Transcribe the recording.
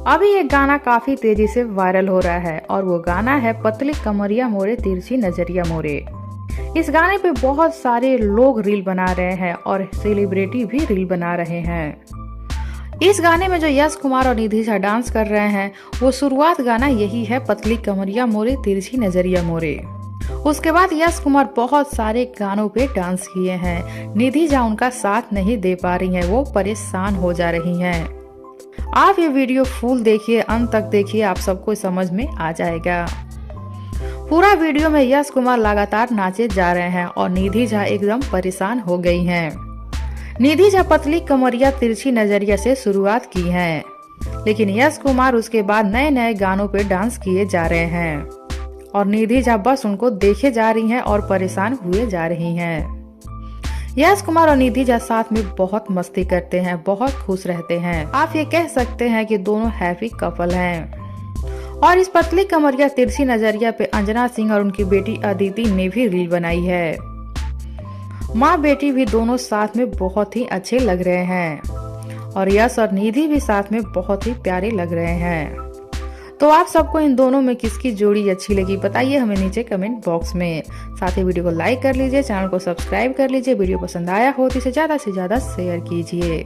अभी एक गाना काफी तेजी से वायरल हो रहा है और वो गाना है पतली कमरिया मोरे तिरछी नजरिया मोरे। इस गाने पे बहुत सारे लोग रील बना रहे हैं और सेलिब्रिटी भी रील बना रहे हैं। इस गाने में जो यश कुमार और निधि झा डांस कर रहे हैं वो शुरुआत गाना यही है, पतली कमरिया मोरे तिरछी नजरिया मोरे। उसके बाद यश कुमार बहुत सारे गानों पे डांस किए हैं। निधि झा उनका साथ नहीं दे पा रही हैं, वो परेशान हो जा रही हैं। आप ये वीडियो फुल देखिए, अंत तक देखिए, आप सबको समझ में आ जाएगा। पूरा वीडियो में यश कुमार लगातार नाचे जा रहे हैं और निधि झा एकदम परेशान हो गई हैं। निधि झा पतली कमरिया तिरछी नजरिया से शुरुआत की है, लेकिन यश कुमार उसके बाद नए नए गानों पे डांस किए जा रहे हैं और निधि झा बस उनको देखे जा रही हैं और परेशान हुए जा रही हैं। यश कुमार और निधि झा साथ में बहुत मस्ती करते हैं, बहुत खुश रहते हैं। आप ये कह सकते हैं कि दोनों हैप्पी कपल हैं। और इस पतली कमरिया तिरछी नजरिया पे अंजना सिंह और उनकी बेटी अदिति ने भी रील बनाई है। माँ बेटी भी दोनों साथ में बहुत ही अच्छे लग रहे हैं और यश और निधि भी साथ में बहुत ही प्यारे लग रहे हैं। तो आप सबको इन दोनों में किसकी जोड़ी अच्छी लगी बताइए हमें नीचे कमेंट बॉक्स में। साथ ही वीडियो को लाइक कर लीजिए, चैनल को सब्सक्राइब कर लीजिए। वीडियो पसंद आया हो तो इसे ज्यादा से ज्यादा शेयर कीजिए।